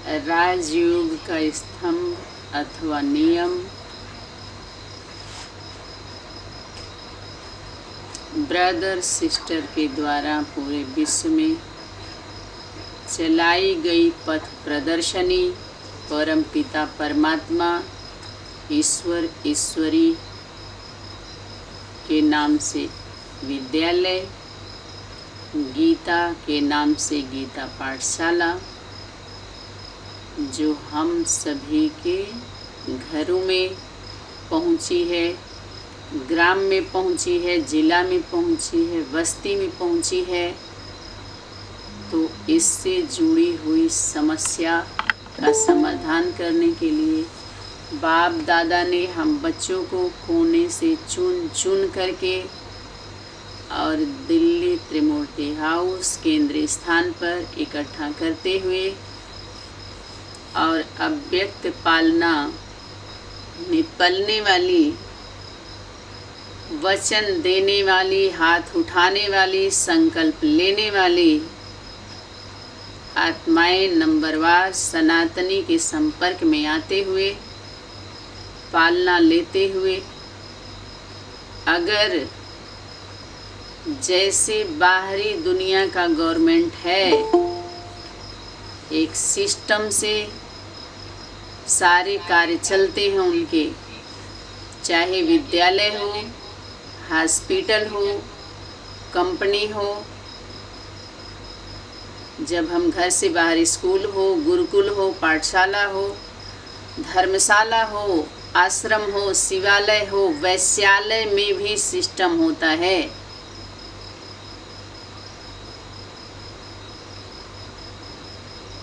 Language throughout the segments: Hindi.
राजयोग का स्तंभ अथवा नियम ब्रदर सिस्टर के द्वारा पूरे विश्व में चलाई गई पथ प्रदर्शनी परम पिता परमात्मा ईश्वर ईश्वरी के नाम से विद्यालय, गीता के नाम से गीता पाठशाला, जो हम सभी के घरों में पहुंची है, ग्राम में पहुंची है, जिला में पहुंची है, बस्ती में पहुंची है, तो इससे जुड़ी हुई समस्या का समाधान करने के लिए बाप दादा ने हम बच्चों को कोने से चुन चुन करके और दिल्ली त्रिमूर्ति हाउस केंद्रीय स्थान पर इकट्ठा करते हुए और अव्यक्त पालना में पलने वाली, वचन देने वाली, हाथ उठाने वाली, संकल्प लेने वाली आत्माएं नंबरवार सनातनी के संपर्क में आते हुए, पालना लेते हुए, अगर जैसे बाहरी दुनिया का गवर्नमेंट है, एक सिस्टम से सारे कार्य चलते हैं उनके, चाहे विद्यालय हो, हॉस्पिटल हो, कंपनी हो, जब हम घर से बाहर स्कूल हो, गुरुकुल हो, पाठशाला हो, धर्मशाला हो, आश्रम हो, शिवालय हो, वैश्यालय में भी सिस्टम होता है।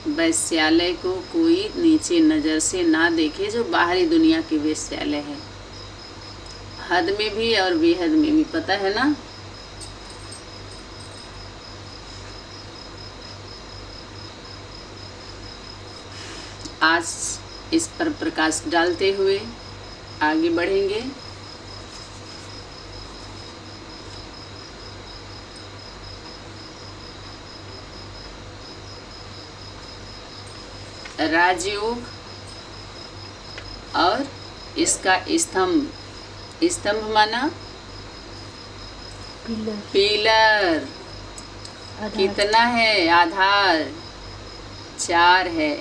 वैश्यालय को कोई नीचे नज़र से ना देखे, जो बाहरी दुनिया की वैश्यालय है, हद में भी और बेहद में भी, पता है ना। आज इस पर प्रकाश डालते हुए आगे बढ़ेंगे। राजयोग और इसका स्तंभ, स्तंभ माना पिलर, कितना है? आधार 4 है।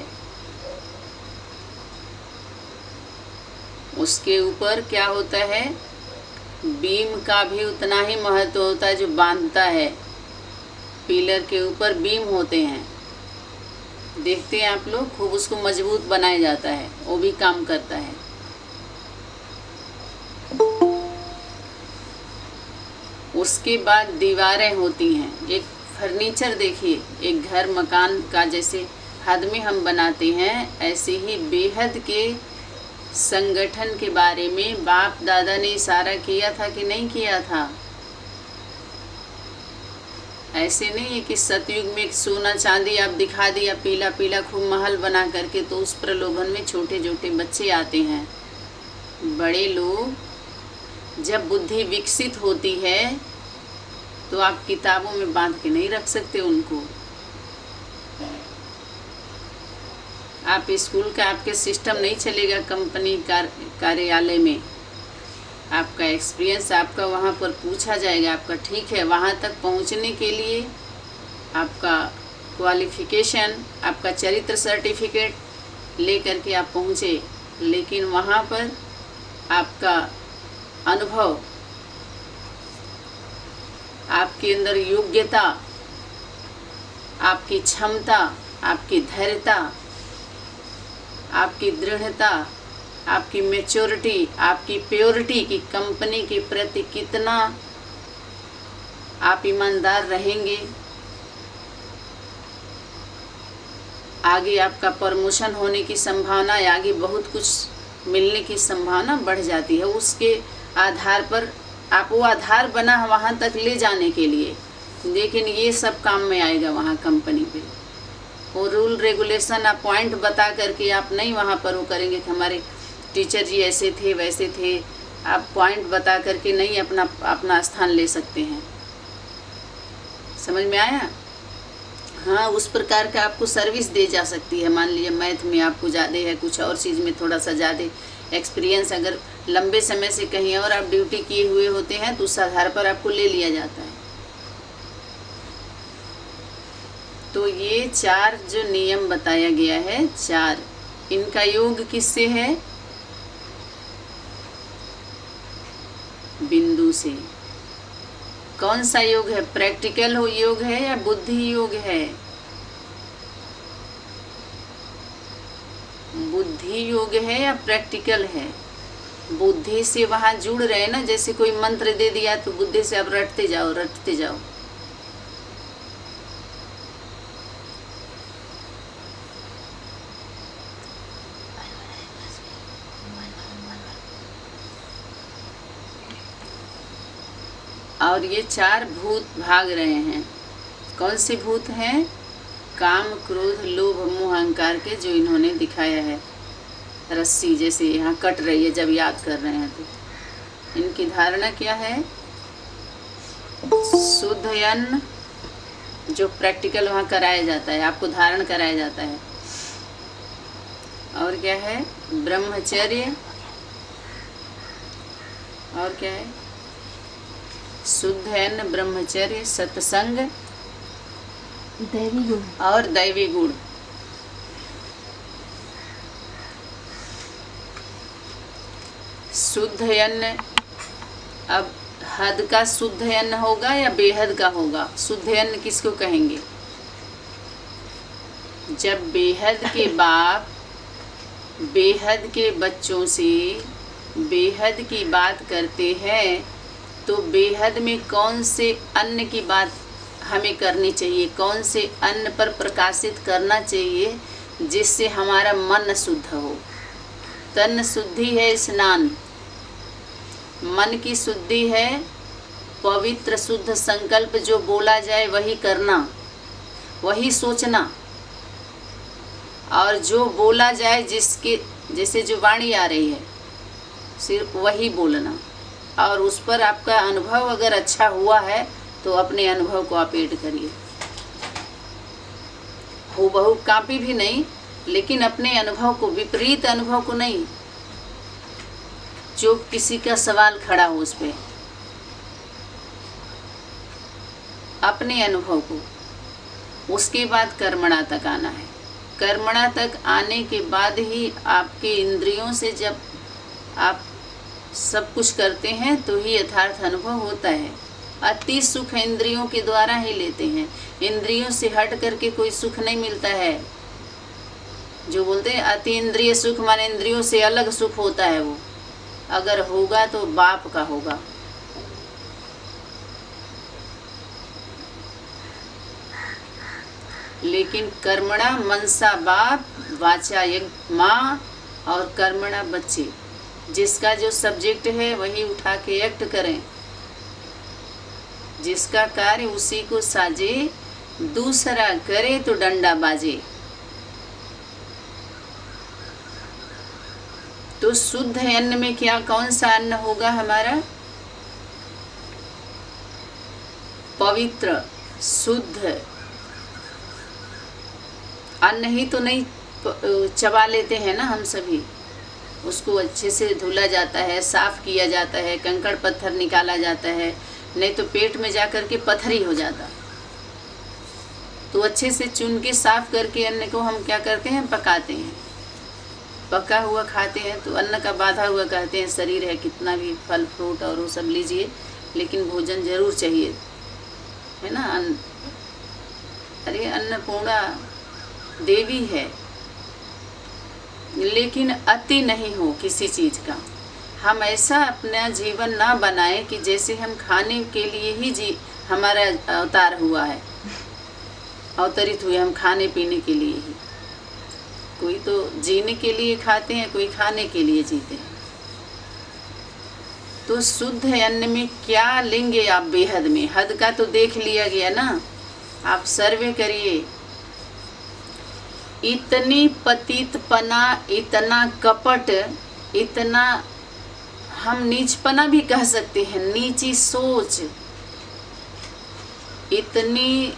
उसके ऊपर क्या होता है? बीम का भी उतना ही महत्व होता है जो बांधता है। पिलर के ऊपर बीम होते हैं, देखते हैं आप लोग, खूब उसको मजबूत बनाया जाता है, वो भी काम करता है। उसके बाद दीवारें होती हैं। एक फर्नीचर देखिए, एक घर मकान का जैसे हद में हम बनाते हैं, ऐसे ही बेहद के संगठन के बारे में बाप दादा ने इशारा किया था कि नहीं किया था? ऐसे नहीं है कि सतयुग में एक सोना चांदी आप दिखा दिया, पीला पीला खूब महल बना करके, तो उस प्रलोभन में छोटे छोटे बच्चे आते हैं। बड़े लोग जब बुद्धि विकसित होती है तो आप किताबों में बांध के नहीं रख सकते उनको। आप स्कूल का आपके सिस्टम नहीं चलेगा, कंपनी कार्यालय में आपका एक्सपीरियंस आपका वहाँ पर पूछा जाएगा। आपका ठीक है, वहाँ तक पहुँचने के लिए आपका क्वालिफ़िकेशन, आपका चरित्र सर्टिफिकेट ले करके आप पहुँचे, लेकिन वहाँ पर आपका अनुभव, आपके अंदर योग्यता, आपकी क्षमता, आपकी धैर्यता, आपकी दृढ़ता, आपकी मैच्योरिटी, आपकी प्योरिटी की कंपनी के प्रति कितना आप ईमानदार रहेंगे, आगे आपका प्रमोशन होने की संभावना, आगे बहुत कुछ मिलने की संभावना बढ़ जाती है। उसके आधार पर आप वो आधार बना वहाँ तक ले जाने के लिए, लेकिन ये सब काम में आएगा वहाँ कंपनी पे। वो रूल रेगुलेशन आप पॉइंट बता करके आप नहीं वहाँ पर वो करेंगे कि हमारे टीचर जी ऐसे थे वैसे थे। आप पॉइंट बता करके नहीं अपना स्थान ले सकते हैं। समझ में आया? हाँ, उस प्रकार का आपको सर्विस दे जा सकती है। मान लीजिए मैथ में आपको ज़्यादा है, कुछ और चीज़ में थोड़ा सा ज़्यादा एक्सपीरियंस, अगर लंबे समय से कहीं और आप ड्यूटी किए हुए होते हैं तो उस आधार पर आपको ले लिया जाता है। तो ये 4 जो नियम बताया गया है, 4, इनका योग किससे है? बिंदु से। कौन सा योग है? प्रैक्टिकल योग है या बुद्धि योग है? बुद्धि योग है या प्रैक्टिकल है? बुद्धि से वहाँ जुड़ रहे ना, जैसे कोई मंत्र दे दिया तो बुद्धि से आप रटते जाओ रटते जाओ। और ये 4 भूत भाग रहे हैं। कौन से भूत हैं? काम, क्रोध, लोभ, मोह, अहंकार के, जो इन्होंने दिखाया है। रस्सी जैसे यहाँ कट रही है जब याद कर रहे हैं तो। इनकी धारणा क्या है? शुद्ध अन्न, जो प्रैक्टिकल वहाँ कराया जाता है, आपको धारण कराया जाता है। और क्या है? ब्रह्मचर्य। और क्या है? शुद्ध अन्न, ब्रह्मचर्य, सत्संग, दैवी गुण और दैवी गुण। शुद्ध अन्न, अब हद का शुद्ध अन्न होगा या बेहद का होगा? शुद्ध अन्न किसको कहेंगे? जब बेहद के बाप बेहद के बच्चों से बेहद की बात करते हैं तो बेहद में कौन से अन्न की बात हमें करनी चाहिए? कौन से अन्न पर प्रकाशित करना चाहिए जिससे हमारा मन शुद्ध हो? तन शुद्धि है स्नान, मन की शुद्धि है पवित्र शुद्ध संकल्प, जो बोला जाए वही करना, वही सोचना, और जो बोला जाए जिसके जैसे जो वाणी आ रही है सिर्फ वही बोलना। और उस पर आपका अनुभव अगर अच्छा हुआ है तो अपने अनुभव को आप ऐड करिए। हूबहू कॉपी भी नहीं, लेकिन अपने अनुभव को, विपरीत अनुभव को नहीं, जो किसी का सवाल खड़ा हो उस पर, अपने अनुभव को। उसके बाद कर्मणा तक आना है। कर्मणा तक आने के बाद ही आपके इंद्रियों से जब आप सब कुछ करते हैं तो ही यथार्थ अनुभव होता है। अति सुख इंद्रियों के द्वारा ही लेते हैं, इंद्रियों से हट करके कोई सुख नहीं मिलता है। जो बोलते हैं अति इंद्रिय सुख, माने इंद्रियों से अलग सुख होता है, वो अगर होगा तो बाप का होगा। लेकिन कर्मणा मनसा बाप, वाचा यज्ञ माँ, और कर्मणा बच्चे, जिसका जो सब्जेक्ट है वही उठा के एक्ट करें, जिसका कार्य उसी को साजे, दूसरा करे तो डंडा बाजे। तो शुद्ध अन्न में क्या, कौन सा अन्न होगा हमारा? पवित्र शुद्ध अन्न ही तो नहीं चबा लेते हैं ना हम सभी। उसको अच्छे से धुला जाता है, साफ किया जाता है, कंकड़ पत्थर निकाला जाता है, नहीं तो पेट में जा कर के पत्थरी हो जाता। तो अच्छे से चुन के साफ करके अन्न को हम क्या करते हैं? पकाते हैं। पका हुआ खाते हैं तो अन्न का बाधा हुआ कहते हैं। शरीर है, कितना भी फल फ्रूट और वो सब लीजिए, लेकिन भोजन जरूर चाहिए, है ना। अरे अन्नपूर्णा देवी है, लेकिन अति नहीं हो किसी चीज़ का। हम ऐसा अपना जीवन ना बनाएं कि जैसे हम खाने के लिए ही हमारा अवतार हुआ है, अवतरित हुए हम खाने पीने के लिए ही। कोई तो जीने के लिए खाते हैं, कोई खाने के लिए जीते हैं। तो शुद्ध अन्न में क्या लेंगे आप? बेहद में। हद का तो देख लिया गया ना, आप सर्वे करिए। इतनी पतितपना, इतना कपट, इतना हम नीचपना भी कह सकते हैं, नीची सोच, इतनी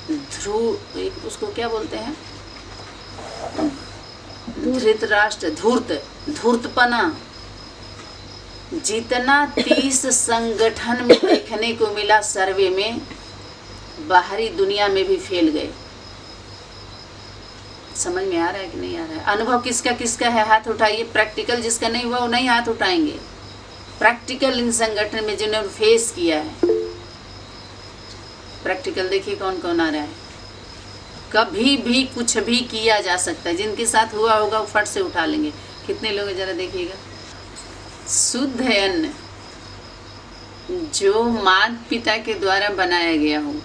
ध्रुव, एक उसको क्या बोलते हैं, धृतराष्ट्र, धूर्तपना, जितना 30 संगठन में देखने को मिला सर्वे में, बाहरी दुनिया में भी फैल गए। समझ में आ रहा है कि नहीं आ रहा है? अनुभव किसका किसका है, हाथ उठाइए। प्रैक्टिकल जिसका नहीं हुआ वो नहीं हाथ उठाएंगे। प्रैक्टिकल इन संगठन में जिन्होंने फेस किया है, प्रैक्टिकल देखिए कौन कौन आ रहा है। कभी भी कुछ भी किया जा सकता है, जिनके साथ हुआ होगा वो फट से उठा लेंगे। कितने लोग हैं जरा देखिएगा। शुद्ध अन्न जो माता पिता के द्वारा बनाया गया हो,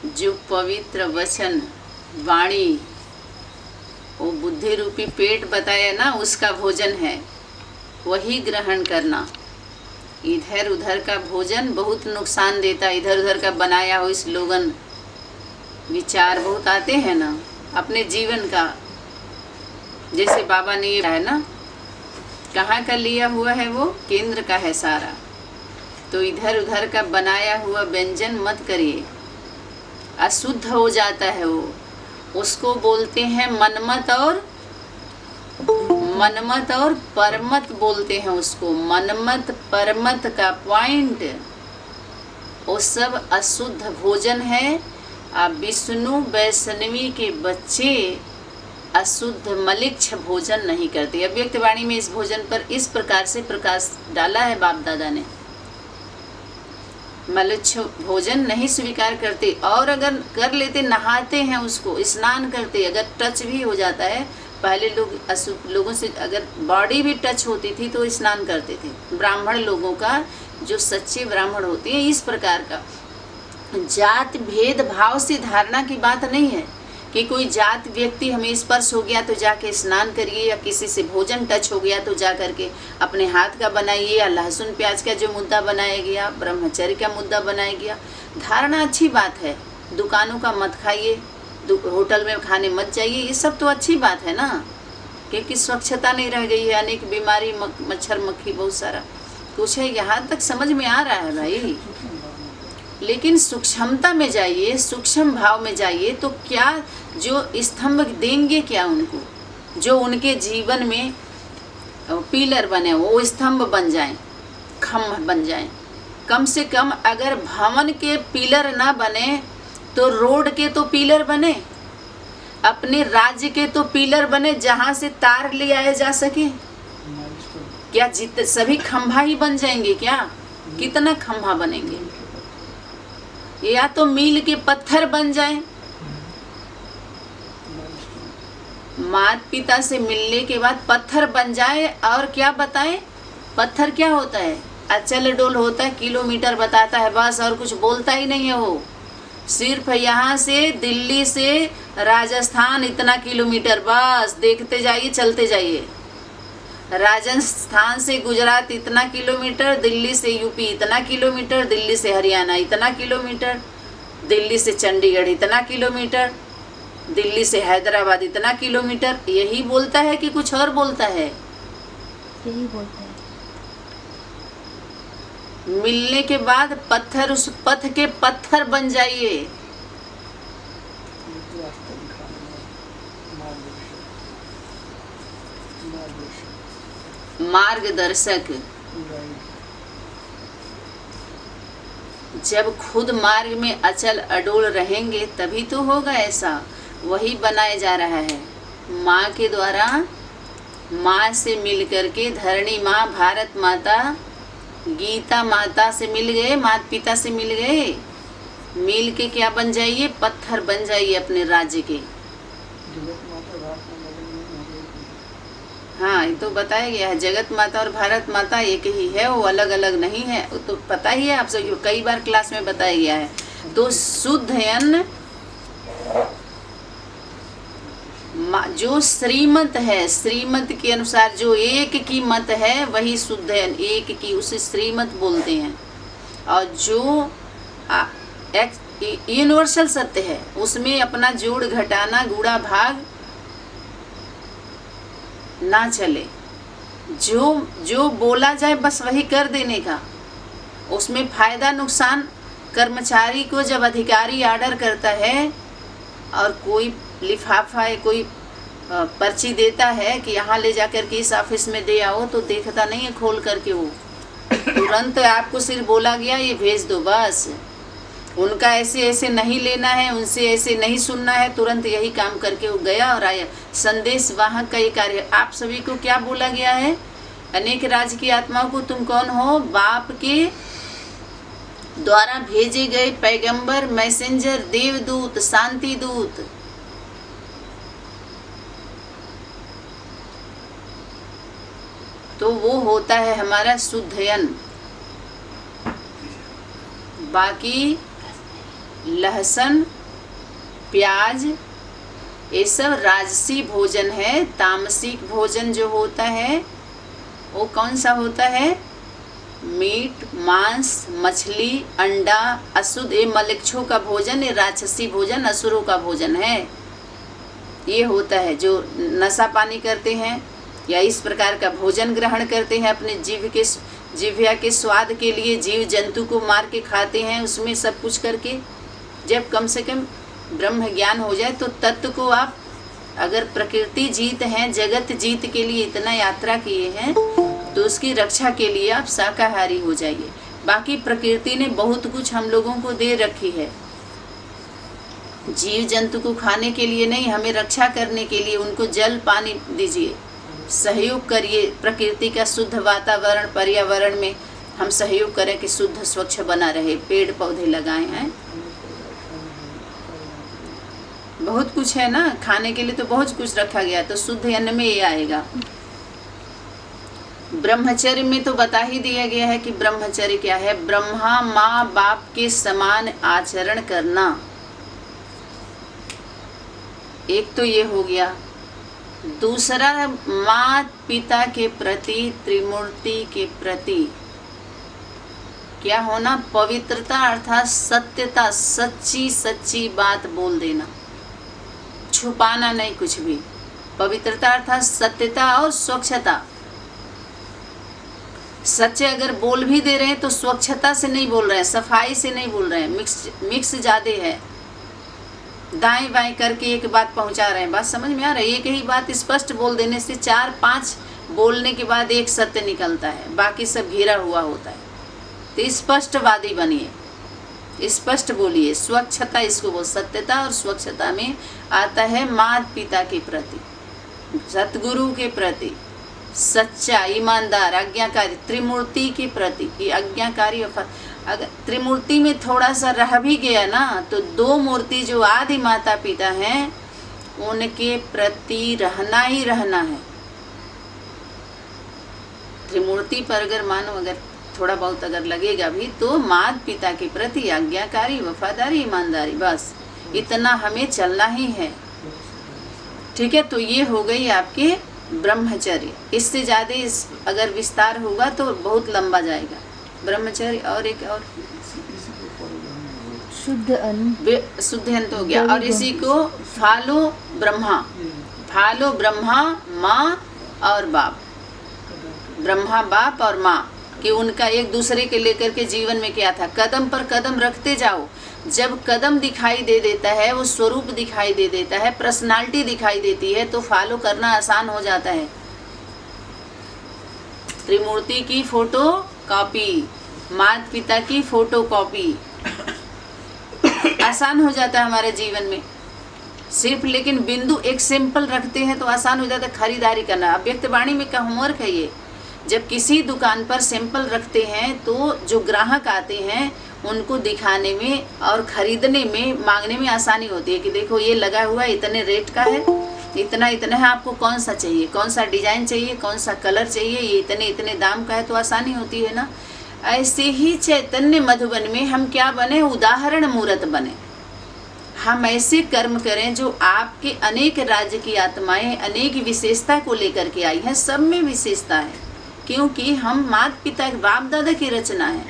जो पवित्र वचन वाणी, वो बुद्धि रूपी पेट बताया ना, उसका भोजन है, वही ग्रहण करना। इधर उधर का भोजन बहुत नुकसान देता है। इधर उधर का बनाया हुआ स्लोगन विचार बहुत आते हैं ना अपने जीवन का। जैसे बाबा ने ये है ना, कहाँ का लिया हुआ है, वो केंद्र का है सारा। तो इधर उधर का बनाया हुआ व्यंजन मत करिए, अशुद्ध हो जाता है वो। उसको बोलते हैं मनमत और परमत बोलते हैं उसको। मनमत परमत का पॉइंट वो सब अशुद्ध भोजन है। आप विष्णु वैष्णवी के बच्चे अशुद्ध मलिच्छ भोजन नहीं करते। अव्यक्त वाणी में इस भोजन पर इस प्रकार से प्रकाश डाला है बाप दादा ने। मलिच्छ भोजन नहीं स्वीकार करते, और अगर कर लेते, नहाते हैं उसको, स्नान करते, अगर टच भी हो जाता है। पहले लोग अशुद्ध लोगों से अगर बॉडी भी टच होती थी तो स्नान करते थे। ब्राह्मण लोगों का, जो सच्चे ब्राह्मण होते हैं, इस प्रकार का जात भेद भाव से धारणा की बात नहीं है कि कोई जात व्यक्ति हमें स्पर्श हो गया तो जाके स्नान करिए, या किसी से भोजन टच हो गया तो जा करके अपने हाथ का बनाइए, या लहसुन प्याज का जो मुद्दा बनाया गया, ब्रह्मचर्य का मुद्दा बनाया गया। धारणा अच्छी बात है। दुकानों का मत खाइए, होटल में खाने मत जाइए, ये सब तो अच्छी बात है ना, क्योंकि स्वच्छता नहीं रह गई है। अनेक बीमारी, मच्छर मक्खी बहुत सारा कुछ है। यहाँ तक समझ में आ रहा है भाई, लेकिन सूक्ष्मता में जाइए, सूक्ष्म भाव में जाइए तो क्या जो स्तंभ देंगे, क्या उनको जो उनके जीवन में पिलर बने वो स्तंभ बन जाएं, खम्भ बन जाएं। कम से कम अगर भवन के पिलर ना बने तो रोड के तो पिलर बने, अपने राज्य के तो पिलर बने, जहाँ से तार ले आए जा सके। क्या सभी खंभा ही बन जाएंगे क्या? कितना खंभा बनेंगे? या तो मील के पत्थर बन जाएं। माता पिता से मिलने के बाद पत्थर बन जाए। और क्या बताएं? पत्थर क्या होता है? अचल डोल होता है, किलोमीटर बताता है बस, और कुछ बोलता ही नहीं है वो। सिर्फ यहाँ से दिल्ली से राजस्थान इतना किलोमीटर, बस देखते जाइए, चलते जाइए। राजस्थान से गुजरात इतना किलोमीटर, दिल्ली से यूपी इतना किलोमीटर, दिल्ली से हरियाणा इतना किलोमीटर, दिल्ली से चंडीगढ़ इतना किलोमीटर, दिल्ली से हैदराबाद इतना किलोमीटर। यही बोलता है कि कुछ और बोलता है? यही बोलता है। मिलने के बाद पत्थर, उस पथ के पत्थर बन जाइए। मार्गदर्शक। जब खुद मार्ग में अचल अडोल रहेंगे तभी तो होगा ऐसा। वही बनाया जा रहा है माँ के द्वारा। माँ से मिल करके धरणी माँ, भारत माता, गीता माता से मिल गए, माता पिता से मिल गए। मिल के क्या बन जाइए? पत्थर बन जाइए अपने राज्य के। हाँ, ये तो बताया गया है। जगत माता और भारत माता एक ही है, वो अलग अलग नहीं है। वो तो पता ही है आप सब, कई बार क्लास में बताया गया है। तो शुद्ध अन्न जो श्रीमत है, श्रीमत के अनुसार जो एक की मत है वही शुद्ध है। एक की, उसे श्रीमत बोलते हैं। और जो यूनिवर्सल सत्य है उसमें अपना जोड़ घटाना, गुणा भाग ना चले। जो बोला जाए बस वही कर देने का, उसमें फायदा नुकसान कर्मचारी को जब अधिकारी ऑर्डर करता है और कोई लिफाफा है, कोई पर्ची देता है कि यहाँ ले जाकर के इस ऑफिस में दे आओ, तो देखता नहीं है खोल करके, वो तुरंत आपको सिर्फ बोला गया ये भेज दो बस। उनका ऐसे ऐसे नहीं लेना है, उनसे ऐसे नहीं सुनना है, तुरंत यही काम करके वो गया और आया। संदेश वाहक का ये कार्य। आप सभी को क्या बोला गया है? अनेक राज्य की आत्माओं को तुम कौन हो? बाप के द्वारा भेजे गए पैगंबर, मैसेंजर, देवदूत, शांति दूत। तो वो होता है हमारा शुद्धयन। बाकी लहसुन, प्याज, ये सब राजसी भोजन है। तामसिक भोजन जो होता है वो कौन सा होता है? मीट, मांस, मछली, अंडा, अशुद्ध, ये मलेच्छों का भोजन, ये राक्षसी भोजन, असुरों का भोजन है। ये होता है जो नशा पानी करते हैं या इस प्रकार का भोजन ग्रहण करते हैं, अपने जिह्वा के स्वाद के लिए जीव जंतु को मार के खाते हैं, उसमें सब कुछ करके। जब कम से कम ब्रह्म ज्ञान हो जाए तो तत्व को आप, अगर प्रकृति जीत हैं, जगत जीत के लिए इतना यात्रा किए हैं, तो उसकी रक्षा के लिए आप शाकाहारी हो जाइए। बाकी प्रकृति ने बहुत कुछ हम लोगों को दे रखी है, जीव जंतु को खाने के लिए नहीं, हमें रक्षा करने के लिए उनको जल पानी दीजिए, सहयोग करिए। प्रकृति का शुद्ध वातावरण, पर्यावरण में हम सहयोग करें कि शुद्ध स्वच्छ बना रहे, पेड़ पौधे लगाए हैं। बहुत कुछ है ना खाने के लिए, तो बहुत कुछ रखा गया, तो शुद्ध अन्न में ये आएगा। ब्रह्मचर्य में तो बता ही दिया गया है कि ब्रह्मचर्य क्या है। ब्रह्मा माँ बाप के समान आचरण करना, एक तो ये हो गया। दूसरा, माता पिता के प्रति, त्रिमूर्ति के प्रति क्या होना? पवित्रता अर्थात सत्यता, सच्ची सच्ची बात बोल देना, छुपाना नहीं कुछ भी। पवित्रता अर्थात सत्यता और स्वच्छता। सच्चे अगर बोल भी दे रहे हैं तो स्वच्छता से नहीं बोल रहे हैं, सफाई से नहीं बोल रहे हैं, मिक्स ज़्यादा है, दाएं बाएं करके एक बात पहुंचा रहे हैं। बात समझ में आ रहा है? एक ही बात स्पष्ट बोल देने से 4-5 बोलने के बाद एक सत्य निकलता है, बाकी सब घिरा हुआ होता है। तो स्पष्टवादी बनिए, स्पष्ट बोलिए। स्वच्छता इसको बोल, सत्यता और स्वच्छता में आता है माता पिता के प्रति, सतगुरु के प्रति, सच्चा, ईमानदार, आज्ञाकारी, त्रिमूर्ति के प्रति। ये आज्ञाकारी, अगर त्रिमूर्ति में थोड़ा सा रह भी गया ना, तो 2 मूर्ति जो आदि माता पिता हैं उनके प्रति रहना ही रहना है। त्रिमूर्ति पर अगर मानो, अगर थोड़ा बहुत अगर लगेगा भी, तो माता पिता के प्रति आज्ञाकारी, वफादारी, ईमानदारी, बस इतना हमें चलना ही है। ठीक है, तो ये हो गई आपके ब्रह्मचर्य। इससे ज़्यादा अगर विस्तार होगा तो बहुत लंबा जाएगा ब्रह्मचर्य। और एक और शुद्ध अन्न, शुद्ध अन्न हो गया। और इसी को फालो ब्रह्मा, फालो ब्रह्मा, माँ और बाप, ब्रह्मा बाप और माँ, कि उनका एक दूसरे के लेकर के जीवन में क्या था। कदम पर कदम रखते जाओ। जब कदम दिखाई दे देता है, वो स्वरूप दिखाई दे देता है, पर्सनालिटी दिखाई देती है, तो फॉलो करना आसान हो जाता है। त्रिमूर्ति की फोटो कॉपी, माता पिता की फोटो कॉपी, आसान हो जाता है हमारे जीवन में। सिर्फ लेकिन बिंदु एक सिंपल रखते हैं तो आसान हो जाता है खरीदारी करना। अव्यक्त वाणी में का होमवर्क है ये। जब किसी दुकान पर सिंपल रखते हैं तो जो ग्राहक आते हैं उनको दिखाने में और ख़रीदने में, मांगने में आसानी होती है कि देखो ये लगा हुआ है, इतने रेट का है, इतना इतना है, आपको कौन सा चाहिए, कौन सा डिज़ाइन चाहिए, कौन सा कलर चाहिए, ये इतने इतने दाम का है, तो आसानी होती है ना। ऐसे ही चैतन्य मधुबन में हम क्या बने? उदाहरण मूर्त बने। हम ऐसे कर्म करें जो आपके अनेक राज्य की आत्माएं अनेक विशेषता को लेकर के आई हैं। सब में विशेषता है, क्योंकि हम माता पिता बाप दादा की रचना है,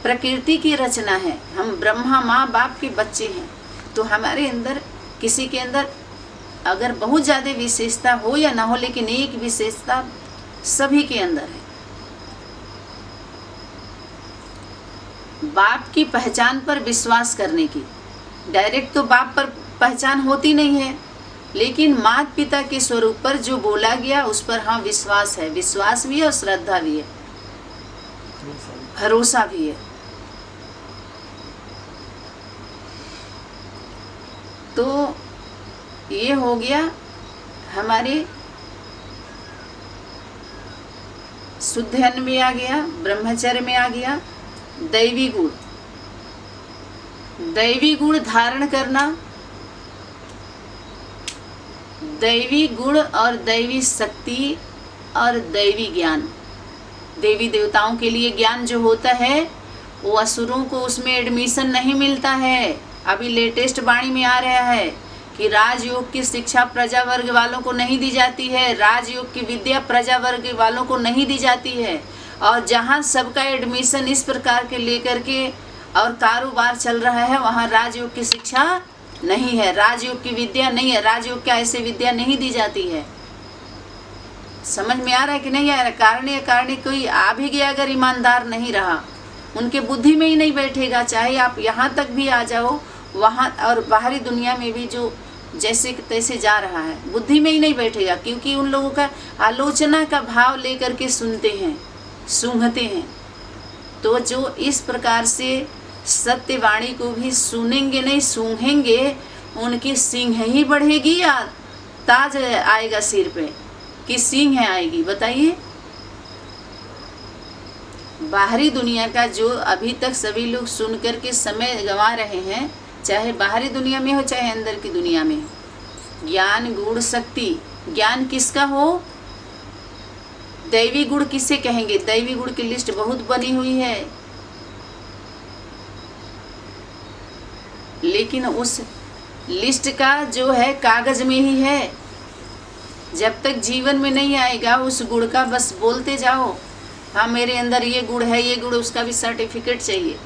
प्रकृति की रचना है। हम ब्रह्मा माँ बाप के बच्चे हैं। तो हमारे अंदर, किसी के अंदर अगर बहुत ज़्यादा विशेषता हो या ना हो, लेकिन एक विशेषता सभी के अंदर है। बाप की पहचान पर विश्वास करने की। डायरेक्ट तो बाप पर पहचान होती नहीं है, लेकिन माता पिता के स्वरूप पर जो बोला गया उस पर हाँ विश्वास है। विश्वास भी है और श्रद्धा भी है, भरोसा भी है। तो ये हो गया हमारे शुद्धन में आ गया, ब्रह्मचर्य में आ गया दैवी गुण। दैवी गुण धारण करना, दैवी गुण और दैवी शक्ति और दैवी ज्ञान। देवी देवताओं के लिए ज्ञान जो होता है वो असुरों को उसमें एडमिशन नहीं मिलता है। अभी लेटेस्ट वाणी में आ रहा है कि राजयोग की शिक्षा प्रजा वर्ग वालों को नहीं दी जाती है, राजयोग की विद्या प्रजा वर्ग वालों को नहीं दी जाती है। और जहाँ सबका एडमिशन इस प्रकार के लेकर के और कारोबार चल रहा है, वहाँ राजयोग की शिक्षा नहीं है, राजयोग की विद्या नहीं है, राजयोग की ऐसे विद्या नहीं दी जाती है। समझ में आ रहा है कि नहीं आ रहा? कारण कोई आ भी गया अगर ईमानदार नहीं रहा, उनके बुद्धि में ही नहीं बैठेगा। चाहे आप यहाँ तक भी आ जाओ, वहाँ और बाहरी दुनिया में भी जो जैसे तैसे जा रहा है, बुद्धि में ही नहीं बैठेगा, क्योंकि उन लोगों का आलोचना का भाव लेकर के सुनते हैं, सूंघते हैं। तो जो इस प्रकार से सत्यवाणी को भी सुनेंगे नहीं, सूंघेंगे, उनकी सींग ही बढ़ेगी या ताज आएगा सिर पे कि सींग आएगी? बताइए। बाहरी दुनिया का जो अभी तक सभी लोग सुन कर के समय गंवा रहे हैं, चाहे बाहरी दुनिया में हो चाहे अंदर की दुनिया में, ज्ञान गुण शक्ति। ज्ञान किसका हो? दैवी गुण किसे कहेंगे? दैवी गुण की लिस्ट बहुत बनी हुई है, लेकिन उस लिस्ट का जो है कागज में ही है। जब तक जीवन में नहीं आएगा उस गुण का बस बोलते जाओ, हाँ मेरे अंदर ये गुण है, ये गुण, उसका भी सर्टिफिकेट चाहिए।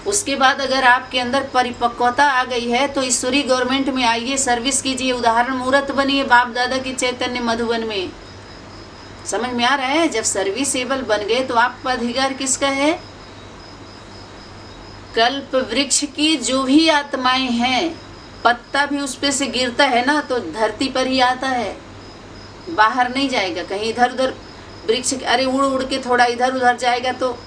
उसके बाद अगर आपके अंदर परिपक्वता आ गई है तो ईश्वरी गवर्नमेंट में आइए, सर्विस कीजिए, उदाहरण मूर्त बनिए बाप दादा की चैतन्य मधुबन में। समझ में आ रहा है? जब सर्विसेबल बन गए तो आपका अधिकार किसका है? कल्प वृक्ष की जो भी आत्माएं हैं, पत्ता भी उस पे से गिरता है ना तो धरती पर ही आता है, बाहर नहीं जाएगा कहीं इधर उधर। वृक्ष अरे उड़ उड़ के थोड़ा इधर उधर जाएगा तो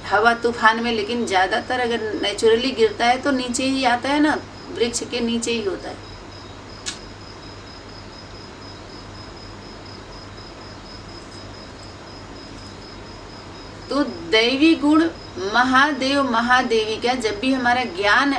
हवा तूफान में, लेकिन ज़्यादातर अगर नेचुरली गिरता है तो नीचे ही आता है ना, वृक्ष के नीचे ही होता है। तो दैवी गुण महादेव महादेवी का जब भी हमारा ज्ञान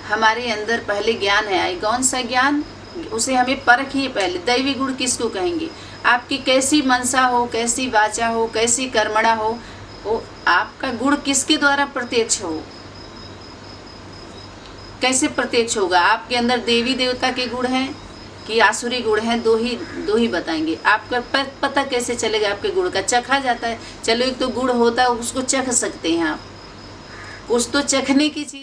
हमारे अंदर, पहले ज्ञान है आई, कौन सा ज्ञान, उसे हमें परखिए पहले। दैवी गुण किसको कहेंगे? आपकी कैसी मनसा हो, कैसी वाचा हो, कैसी कर्मणा हो, वो आपका गुण किसके द्वारा प्रत्यक्ष हो? कैसे प्रत्यक्ष होगा? आपके अंदर देवी देवता के गुण हैं कि आसुरी गुण हैं? दो ही बताएंगे। आपका पता कैसे चलेगा आपके गुण का? चखा जाता है। चलो एक तो गुण होता है, उसको चख सकते हैं आप, कुछ तो चखने की चीज